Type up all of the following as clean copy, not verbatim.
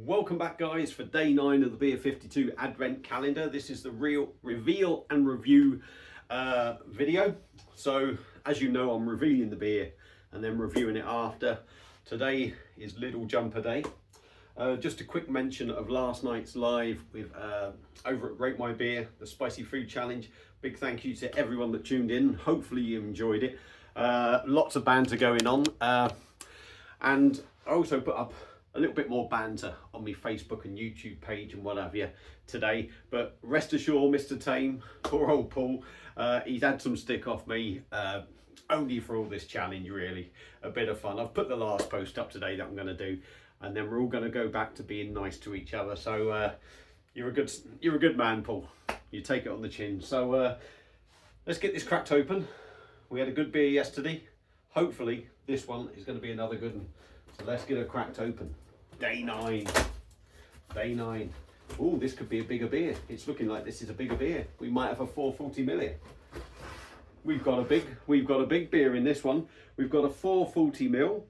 Welcome back, guys, for day 9 of the Beer 52 Advent Calendar. This is the real reveal and review video. So, as you know, I'm revealing the beer and then reviewing it after. Today is Little Jumper Day. Just a quick mention of last night's live with over at Rate My Beer, the Spicy Food Challenge. Big thank you to everyone that tuned in. Hopefully you enjoyed it. Lots of banter going on. And I also put up a little bit more banter on my Facebook and YouTube page and what have you today. But rest assured, Mr. Tame, poor old Paul, he's had some stick off me, only for all this challenge, really. A bit of fun. I've put the last post up today that I'm going to do, and then we're all going to go back to being nice to each other. So you're a good man, Paul. You take it on the chin. So let's get this cracked open. We had a good beer yesterday. Hopefully this one is going to be another good one. So let's get it cracked open. Day 9. Day 9. Oh, this could be a bigger beer. It's looking like this is a bigger beer. We might have a 440ml. We've got a big beer in this one. We've got a 440ml,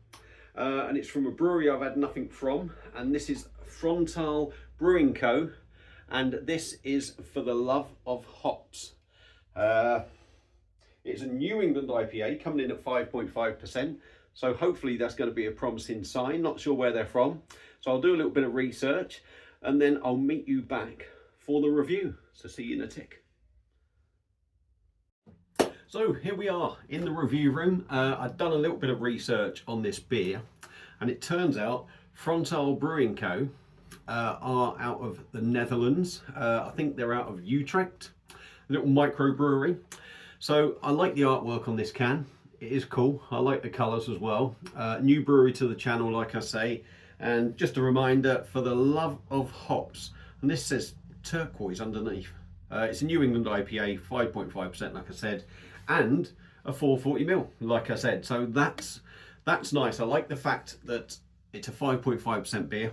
and it's from a brewery I've had nothing from. And this is Frontal Brewing Co. And this is For the Love of Hops. It's a New England IPA coming in at 5.5%. So hopefully that's going to be a promising sign. Not sure where they're from. So I'll do a little bit of research and then I'll meet you back for the review. So see you in a tick. So here we are in the review room. I've done a little bit of research on this beer, and it turns out Frontal Brewing Co. Are out of the Netherlands. I think they're out of Utrecht, a little microbrewery. So I like the artwork on this can. It is cool. I like the colours as well. New brewery to the channel, like I say. And just a reminder, For the Love of Hops. And this says turquoise underneath. It's a New England IPA, 5.5%, like I said. And a 440ml, like I said. So that's nice. I like the fact that it's a 5.5% beer,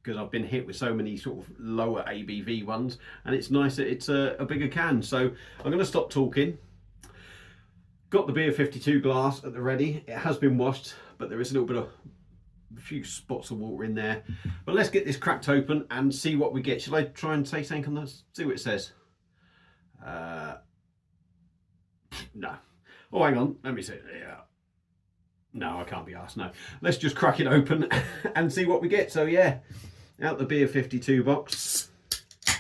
because I've been hit with so many sort of lower ABV ones. And it's nice that it's a bigger can. So I'm going to stop talking. Got the Beer 52 glass at the ready. It has been washed, but there is a little bit of a few spots of water in there. But let's get this cracked open and see what we get. Shall I try and say something on this? See what it says. No. Oh, hang on. Let me see. Yeah. No, I can't be asked. No. Let's just crack it open and see what we get. So yeah, out the Beer 52 box. I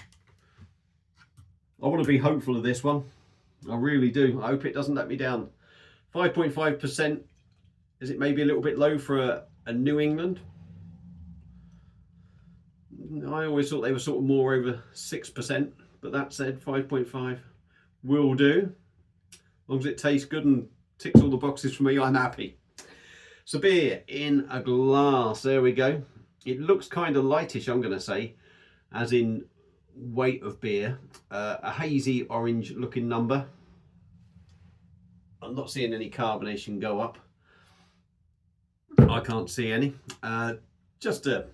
want to be hopeful of this one. I really do. I hope it doesn't let me down. 5.5%. Is it maybe a little bit low for a New England? I always thought they were sort of more over 6%. But that said, 5.5 will do. As long as it tastes good and ticks all the boxes for me, I'm happy. So beer in a glass. There we go. It looks kind of lightish, I'm going to say, as in weight of beer. A hazy orange looking number. I'm not seeing any carbonation go up. I can't see any. Just a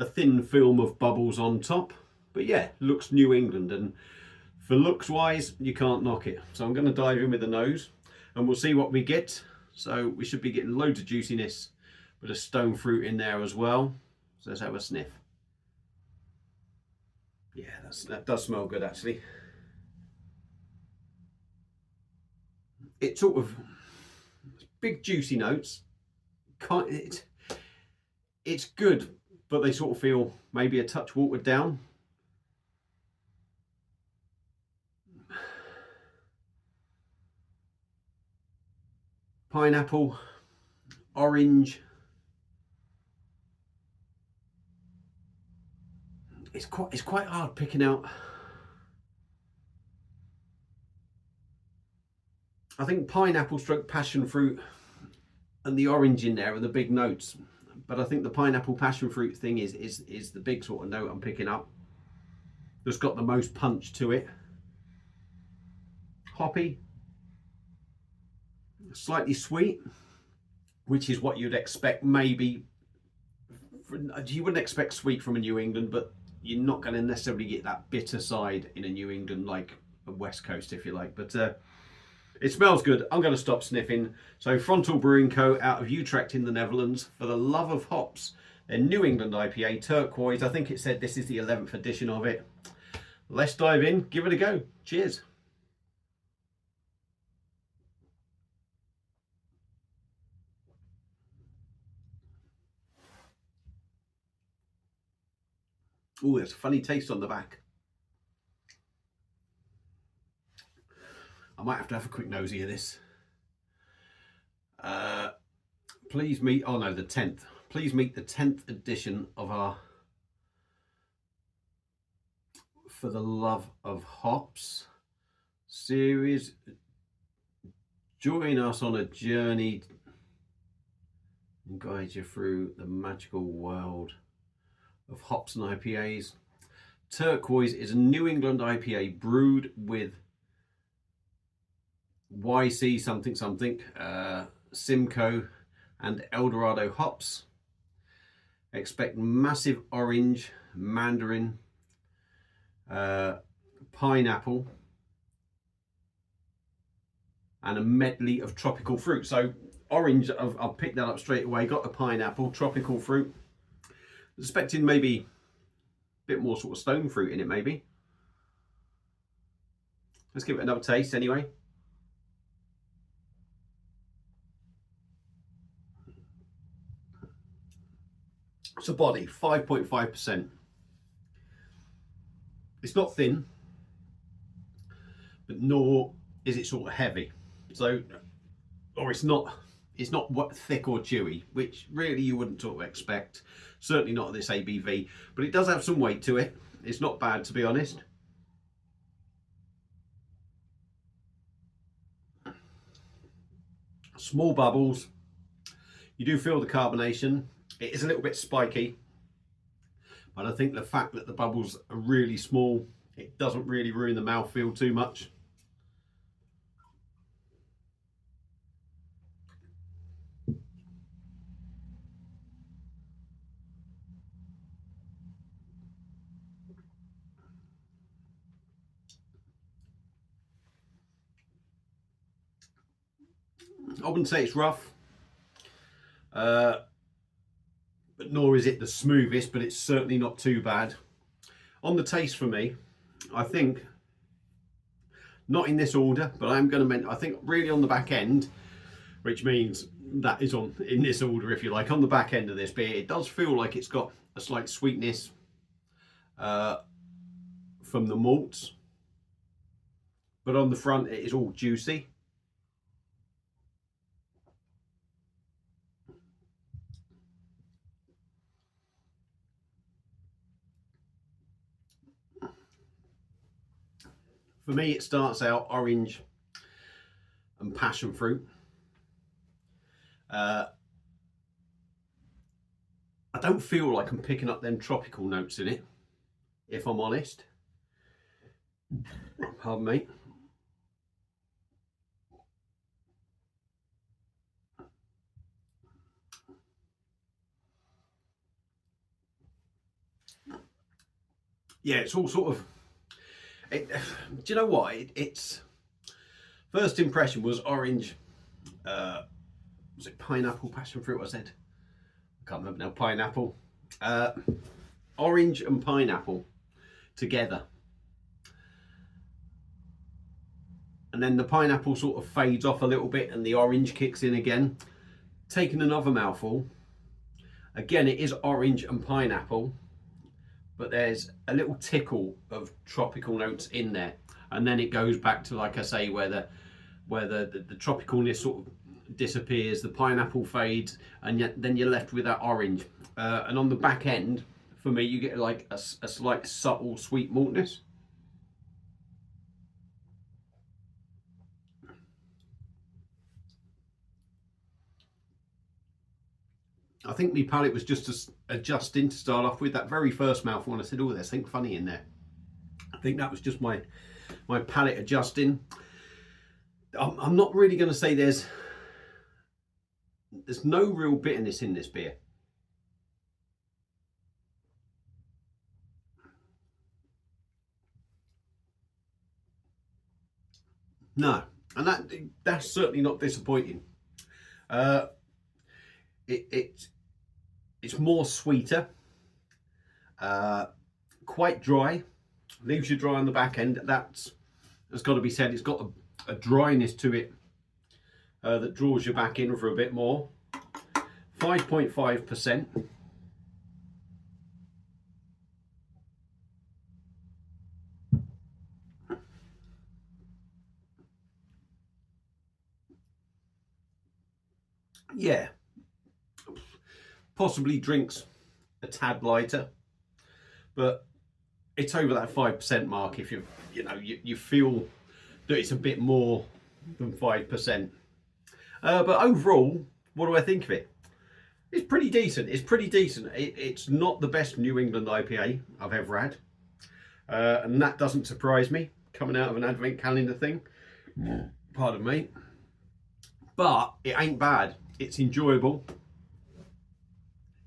thin film of bubbles on top. But yeah, looks New England, and for looks wise you can't knock it. So I'm going to dive in with the nose and we'll see what we get. So we should be getting loads of juiciness, with a stone fruit in there as well. So let's have a sniff. Yeah, that does smell good, actually. It's sort of big juicy notes. It's good, but they sort of feel maybe a touch watered down. Pineapple, orange. It's quite hard picking out. I think pineapple stroke passion fruit and the orange in there are the big notes. But I think the pineapple passion fruit thing is the big sort of note I'm picking up. That's got the most punch to it. Hoppy. Slightly sweet, which is what you'd expect maybe. You wouldn't expect sweet from a New England, but you're not going to necessarily get that bitter side in a New England, like a West Coast, if you like. But it smells good. I'm going to stop sniffing. So Frontal Brewing Co. out of Utrecht in the Netherlands, For the Love of Hops. A New England IPA, turquoise. I think it said this is the 11th edition of it. Let's dive in, give it a go. Cheers. Oh, there's a funny taste on the back. I might have to have a quick nosy of this. Please meet, oh no, the 10th. Please meet the 10th edition of our For the Love of Hops series. Join us on a journey and guide you through the magical world of hops and IPAs. Turquoise is a New England IPA brewed with YC something something, Simcoe and Eldorado hops. Expect massive orange, mandarin, pineapple, and a medley of tropical fruit. So orange, I've picked that up straight away. Got the pineapple, tropical fruit. Expecting maybe a bit more sort of stone fruit in it, maybe. Let's give it another taste anyway. It's a body, 5.5%. It's not thin, but nor is it sort of heavy. So, or it's not thick or chewy, which really you wouldn't sort of expect. Certainly not at this ABV, but it does have some weight to it. It's not bad, to be honest. Small bubbles. You do feel the carbonation. It is a little bit spiky, but I think the fact that the bubbles are really small, it doesn't really ruin the mouthfeel too much. I wouldn't say it's rough, but nor is it the smoothest, but it's certainly not too bad. On the taste for me, I think, not in this order, but I'm going to mention, I think really on the back end, which means that is in this order, if you like, on the back end of this beer, it does feel like it's got a slight sweetness from the malts, but on the front it is all juicy. For me, it starts out orange and passion fruit. I don't feel like I'm picking up them tropical notes in it, if I'm honest. Pardon me. Yeah, it's all sort of... do you know what? It's first impression was orange. Was it pineapple, passion fruit? I said, I can't remember now. Pineapple, orange and pineapple together, and then the pineapple sort of fades off a little bit, and the orange kicks in again. Taking another mouthful. Again, it is orange and pineapple, but there's a little tickle of tropical notes in there, and then it goes back to, like I say, where the tropicalness sort of disappears, the pineapple fades, and yet then you're left with that orange. And on the back end, for me, you get like a slight subtle sweet maltness. I think my palate was just adjusting to start off with. That very first mouthful, and I said, oh, there's something funny in there. I think that was just my palate adjusting. I'm not really going to say there's no real bitterness in this beer. No, and that's certainly not disappointing. It's It's more sweeter, quite dry, leaves you dry on the back end. That's got to be said. It's got a dryness to it that draws you back in for a bit more. 5.5%. Yeah, possibly drinks a tad lighter, but it's over that 5% mark if you feel that it's a bit more than 5%. But overall, what do I think of it? It's pretty decent. It's pretty decent. It's not the best New England IPA I've ever had, and that doesn't surprise me coming out of an advent calendar thing. Pardon me. But it ain't bad. It's enjoyable.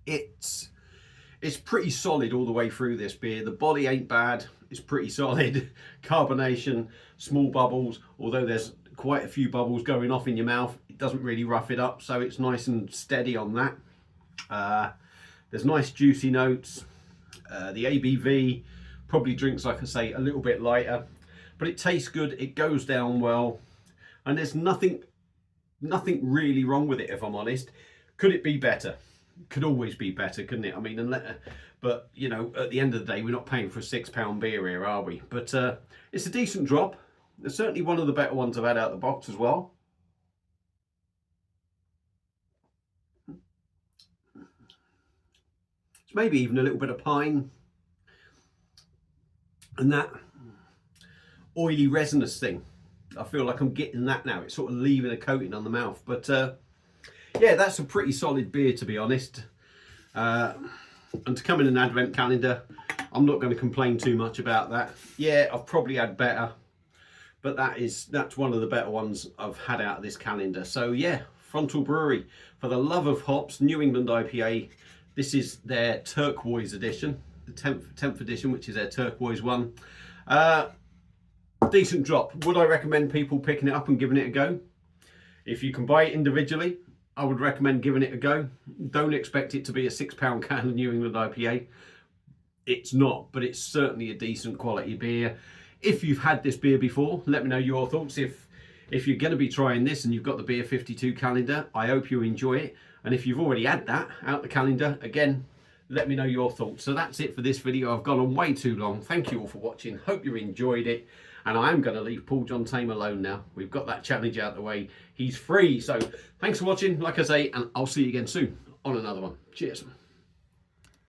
It's pretty solid all the way through this beer. The body ain't bad. It's pretty solid. Carbonation, small bubbles. Although there's quite a few bubbles going off in your mouth, it doesn't really rough it up, so it's nice and steady on that. There's nice juicy notes. The ABV probably drinks, like I say, a little bit lighter, but it tastes good. It goes down well, and there's nothing really wrong with it, if I'm honest. Could it be better? Could always be better, couldn't it? I mean, but you know, at the end of the day, we're not paying for a £6 beer here, are we? But it's a decent drop. It's certainly one of the better ones I've had out of the box as well. It's maybe even a little bit of pine and that oily resinous thing. I feel like I'm getting that now. It's sort of leaving a coating on the mouth. But yeah, that's a pretty solid beer, to be honest. And to come in an advent calendar, I'm not going to complain too much about that. Yeah, I've probably had better, but that's one of the better ones I've had out of this calendar. So yeah, Frontal Brewery, for the love of hops, New England IPA. This is their turquoise edition, the 10th edition, which is their turquoise one. Decent drop. Would I recommend people picking it up and giving it a go? If you can buy it individually, I would recommend giving it a go. Don't expect it to be a £6 can of New England IPA. It's not, but it's certainly a decent quality beer. If you've had this beer before, let me know your thoughts. If you're going to be trying this and you've got the Beer 52 calendar, I hope you enjoy it. And if you've already had that out the calendar, again, let me know your thoughts. So that's it for this video. I've gone on way too long. Thank you all for watching. Hope you enjoyed it. And I am going to leave Paul John Tame alone now. We've got that challenge out the way. He's free. So thanks for watching, like I say, and I'll see you again soon on another one. Cheers.